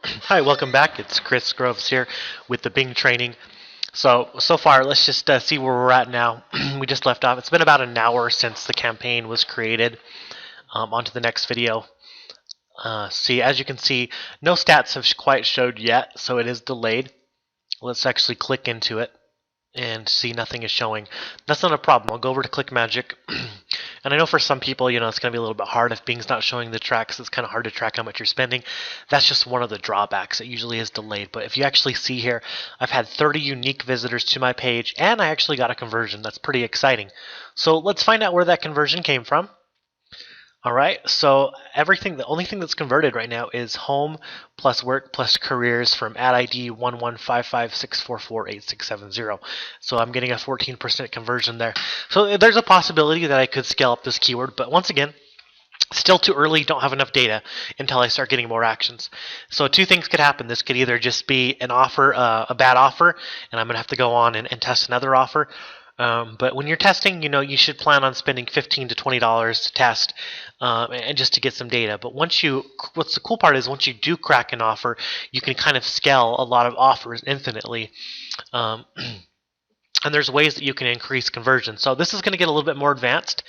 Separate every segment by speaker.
Speaker 1: Hi, welcome back. It's Chris Groves here with the Bing training. So far, let's just see where we're at now. We just left off. It's been about an hour since the campaign was created. On to the next video. As you can see, no stats have quite showed yet, so it is delayed. Let's actually click into it and see nothing is showing. That's not a problem. I'll go over to Click Magic. And I know for some people, it's going to be a little bit hard if Bing's not showing the tracks. It's kind of hard to track how much you're spending. That's just one of the drawbacks. It usually is delayed. But if you actually see here, I've had 30 unique visitors to my page, and I actually got a conversion. That's pretty exciting. So let's find out where that conversion came from. All right, so the only thing that's converted right now is home plus work plus careers from ad ID 1155644867. So I'm getting a 14% conversion there. So there's a possibility that I could scale up this keyword, but once again, still too early, don't have enough data until I start getting more actions. So two things could happen. This could either just be an offer, a bad offer, and I'm going to have to go on and test another offer. But when you're testing, you should plan on spending $15 to $20 to test and just to get some data. But what's the cool part is once you do crack an offer, you can kind of scale a lot of offers infinitely. And there's ways that you can increase conversion. So this is going to get a little bit more advanced.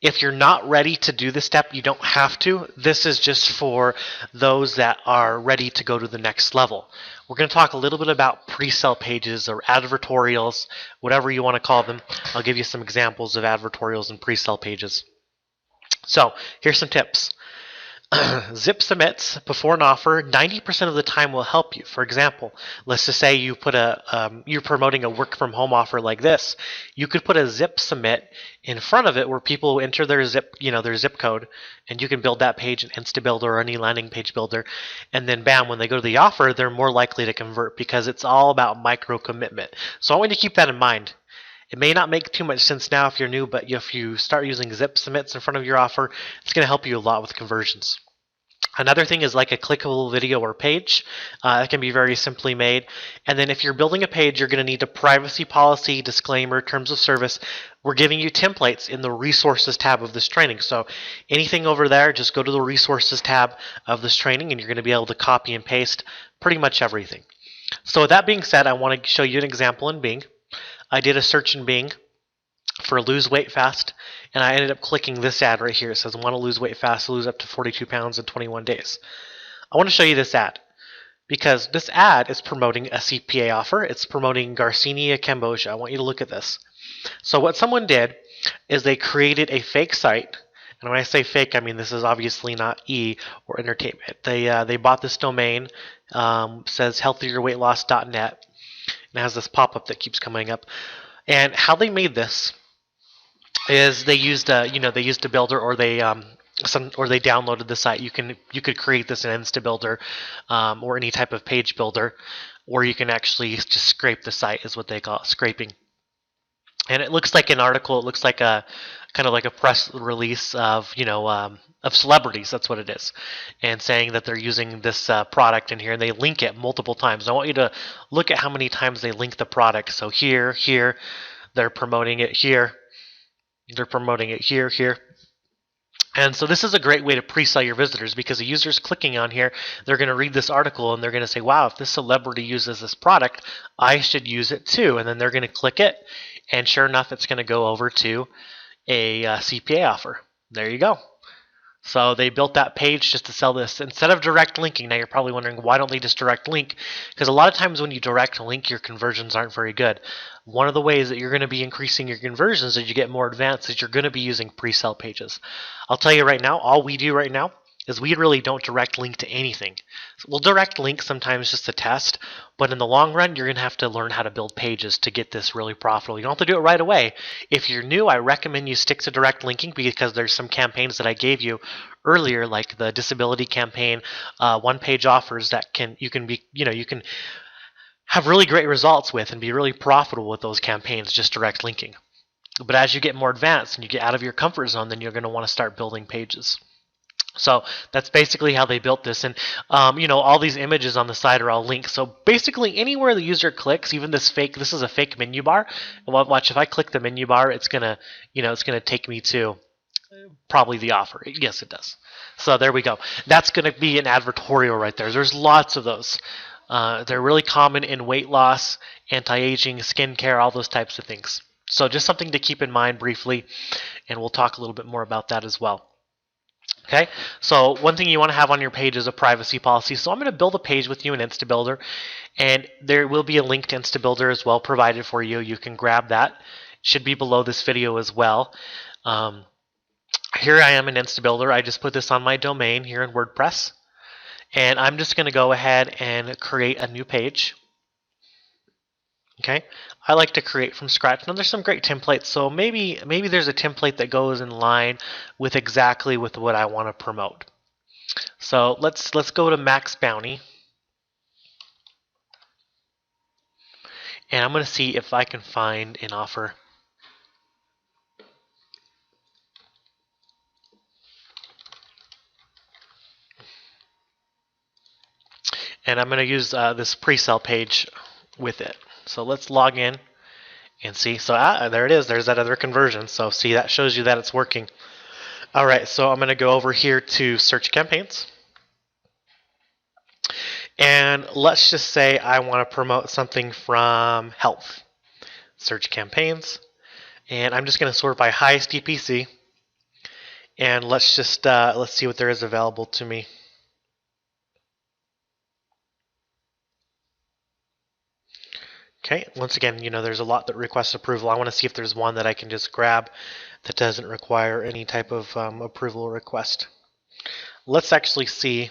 Speaker 1: If you're not ready to do this step, you don't have to. This is just for those that are ready to go to the next level. We're going to talk a little bit about pre-sale pages or advertorials, whatever you want to call them. I'll give you some examples of advertorials and pre-sale pages. So here's some tips. Zip submits before an offer 90% of the time will help you. For example, let's just say you put you're promoting a work from home offer like this. You could put a zip submit in front of it where people enter their zip code, and you can build that page in InstaBuilder or any landing page builder, and then bam, when they go to the offer, they're more likely to convert because it's all about micro commitment. So I want you to keep that in mind. It may not make too much sense now if you're new, but if you start using zip submits in front of your offer, it's going to help you a lot with conversions. Another thing is like a clickable video or page. It can be very simply made. And then if you're building a page, you're going to need a privacy policy, disclaimer, terms of service. We're giving you templates in the resources tab of this training. So anything over there, just go to the resources tab of this training and you're going to be able to copy and paste pretty much everything. So with that being said, I want to show you an example in Bing. I did a search in Bing for lose weight fast, and I ended up clicking this ad right here. It says, want to lose weight fast, lose up to 42 pounds in 21 days. I want to show you this ad because this ad is promoting a CPA offer. It's promoting Garcinia, Cambodia. I want you to look at this. So what someone did is they created a fake site. And when I say fake, I mean this is obviously not E or entertainment. They bought this domain, says healthierweightloss.net. And it has this pop-up that keeps coming up. And how they made this is they used a builder, or they downloaded the site. You could create this in InstaBuilder or any type of page builder, or you can actually just scrape the site, is what they call it, scraping. And it looks like an article. It looks like a kind of like a press release of of celebrities. That's what it is, and saying that they're using this product in here, and they link it multiple times. I want you to look at how many times they link the product. So here, they're promoting it here. They're promoting it here. And so this is a great way to pre-sell your visitors, because the user's clicking on here, they're going to read this article and they're going to say, wow, if this celebrity uses this product, I should use it too. And then they're going to click it, and sure enough, it's going to go over to a CPA offer. There you go. So they built that page just to sell this instead of direct linking. Now you're probably wondering, why don't they just direct link? Because a lot of times when you direct link, your conversions aren't very good. One of the ways that you're going to be increasing your conversions as you get more advanced is you're going to be using pre-sale pages. I'll tell you right now, all we do right now is we really don't direct link to anything. So we'll direct link sometimes just to test, but in the long run, you're going to have to learn how to build pages to get this really profitable. You don't have to do it right away. If you're new, I recommend you stick to direct linking, because there's some campaigns that I gave you earlier, like the disability campaign, one-page offers that you can have really great results with and be really profitable with those campaigns, just direct linking. But as you get more advanced and you get out of your comfort zone, then you're going to want to start building pages. So that's basically how they built this. And all these images on the side are all links. So basically anywhere the user clicks, even this is a fake menu bar. Watch, if I click the menu bar, it's gonna take me to probably the offer. Yes, it does. So there we go. That's going to be an advertorial right there. There's lots of those. They're really common in weight loss, anti-aging, skincare, all those types of things. So just something to keep in mind briefly, and we'll talk a little bit more about that as well. Okay, so one thing you want to have on your page is a privacy policy. So I'm going to build a page with you in InstaBuilder, and there will be a link to InstaBuilder as well provided for you. You can grab that. It should be below this video as well. Here I am in InstaBuilder. I just put this on my domain here in WordPress, and I'm just going to go ahead and create a new page. Okay, I like to create from scratch. Now there's some great templates, so maybe there's a template that goes in line with exactly with what I want to promote. So let's go to Max Bounty, and I'm going to see if I can find an offer. And I'm going to use this pre-sale page with it. So let's log in and see. So there it is. There's that other conversion. So see, that shows you that it's working. All right, so I'm going to go over here to search campaigns. And let's just say I want to promote something from health. Search campaigns. And I'm just going to sort by highest PPC. And let's just let's see what there is available to me. Okay, once again, there's a lot that requests approval. I want to see if there's one that I can just grab that doesn't require any type of approval request. Let's actually see.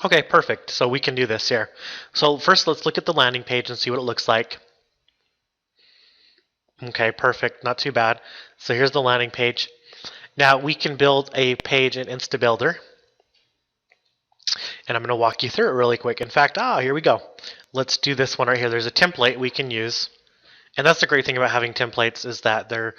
Speaker 1: Okay, perfect. So we can do this here. So first, let's look at the landing page and see what it looks like. Okay, perfect. Not too bad. So here's the landing page. Now we can build a page in InstaBuilder, and I'm going to walk you through it really quick. In fact, here we go. Let's do this one right here. There's a template we can use, and that's the great thing about having templates is that they're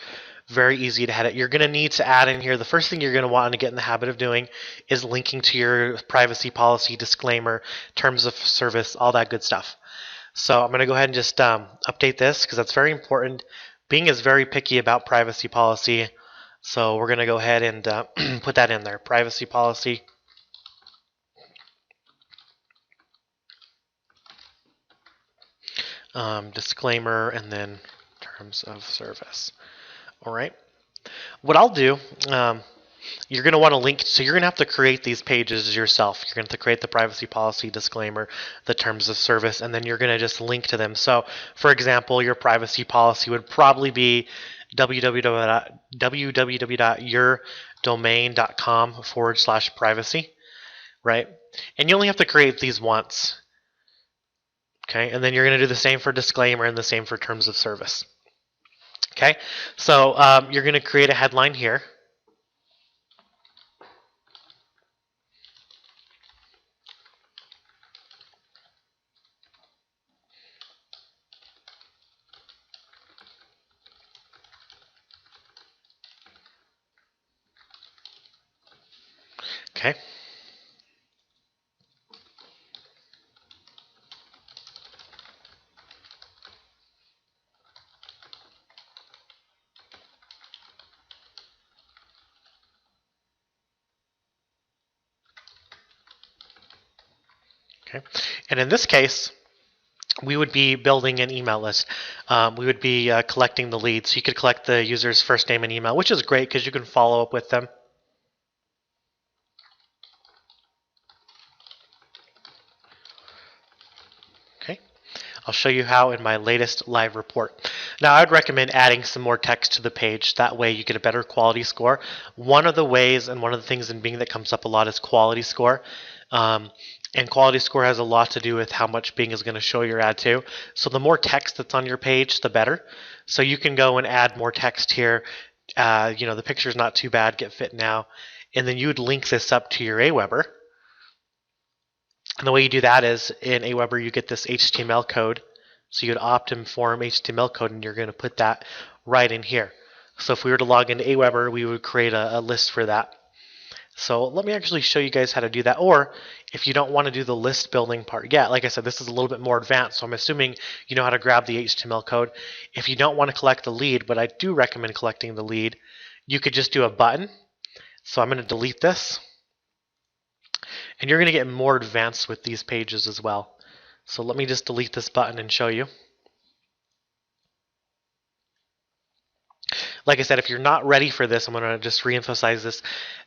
Speaker 1: very easy to edit. You're going to need to add in here. The first thing you're going to want to get in the habit of doing is linking to your privacy policy, disclaimer, terms of service, all that good stuff. So I'm going to go ahead and just update this because that's very important. Bing is very picky about privacy policy. So we're going to go ahead and put that in there, privacy policy. Disclaimer, and then terms of service. All right. What I'll do, you're going to want to link, so you're going to have to create these pages yourself. You're going to have to create the privacy policy, disclaimer, the terms of service, and then you're going to just link to them. So, for example, your privacy policy would probably be www.yourdomain.com/privacy, right? And you only have to create these once, okay? And then you're going to do the same for disclaimer and the same for terms of service, okay? So you're going to create a headline here. Okay. Okay. And in this case, we would be building an email list. We would be collecting the leads. You could collect the user's first name and email, which is great because you can follow up with them. Okay. I'll show you how in my latest live report. Now, I'd recommend adding some more text to the page. That way you get a better quality score. One of the ways and one of the things in Bing that comes up a lot is quality score. And quality score has a lot to do with how much Bing is going to show your ad to. So the more text that's on your page, the better. So you can go and add more text here. The picture's not too bad, get fit now. And then you would link this up to your Aweber. And the way you do that is in Aweber, you get this HTML code. So you'd opt-inform HTML code, and you're going to put that right in here. So if we were to log into Aweber, we would create a list for that. So let me actually show you guys how to do that. Or if you don't want to do the list building part, yeah, like I said, this is a little bit more advanced. So I'm assuming you know how to grab the HTML code. If you don't want to collect the lead, but I do recommend collecting the lead, you could just do a button. So I'm going to delete this. And you're going to get more advanced with these pages as well. So let me just delete this button and show you. Like I said, if you're not ready for this, I'm going to just reemphasize this,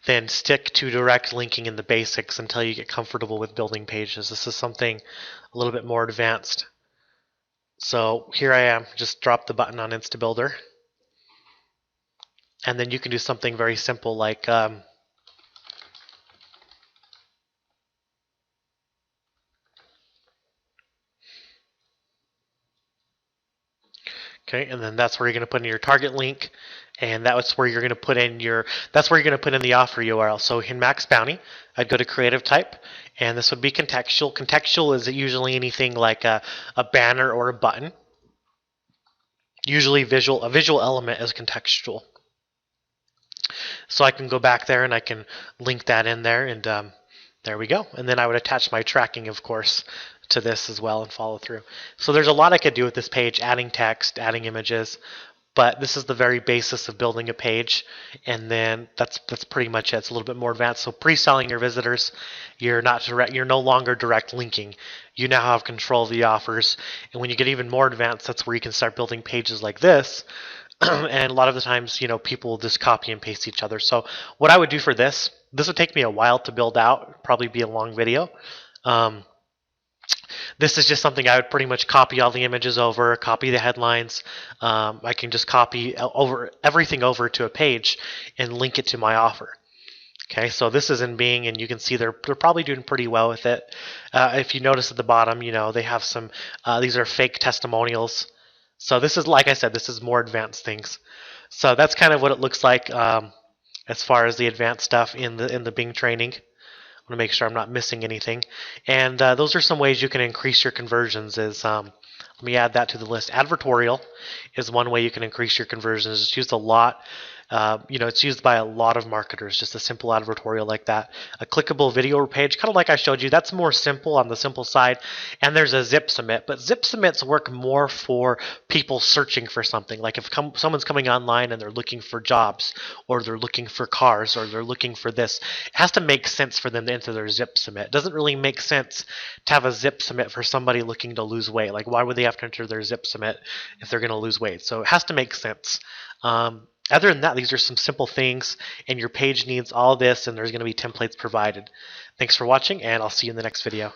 Speaker 1: then stick to direct linking in the basics until you get comfortable with building pages. This is something a little bit more advanced. So here I am, just drop the button on InstaBuilder. And then you can do something very simple like okay, and then that's where you're going to put in your target link, and that's where you're going to put in the offer URL. So in Max Bounty, I'd go to creative type, and this would be contextual. Contextual is usually anything like a banner or a button. Usually a visual element is contextual. So I can go back there and I can link that in there, and there we go. And then I would attach my tracking, of course, to this as well and follow through. So there's a lot I could do with this page, adding text, adding images, but this is the very basis of building a page, and then that's pretty much it. It's a little bit more advanced. So pre-selling your visitors, you're no longer direct linking. You now have control of the offers, and when you get even more advanced, that's where you can start building pages like this. And a lot of the times, people just copy and paste each other. So what I would do for this would take me a while to build out, probably be a long video. This is just something I would pretty much copy all the images over, copy the headlines. I can just copy everything over to a page and link it to my offer. Okay, so this is in Bing, and you can see they're probably doing pretty well with it. If you notice at the bottom, they have some, these are fake testimonials. So this is, like I said, this is more advanced things. So that's kind of what it looks like as far as the advanced stuff in the Bing training. I want to make sure I'm not missing anything. And those are some ways you can increase your conversions. Let me add that to the list. Advertorial is one way you can increase your conversions. It's used a lot. It's used by a lot of marketers, just a simple advertorial like that. A clickable video page, kind of like I showed you, that's more simple on the simple side. And there's a zip submit, but zip submits work more for people searching for something. Like if someone's coming online and they're looking for jobs, or they're looking for cars, or they're looking for this, it has to make sense for them to enter their zip submit. It doesn't really make sense to have a zip submit for somebody looking to lose weight. Like why would they have to enter their zip submit if they're going to lose weight? So it has to make sense. Other than that, these are some simple things, and your page needs all this, and there's going to be templates provided. Thanks for watching, and I'll see you in the next video.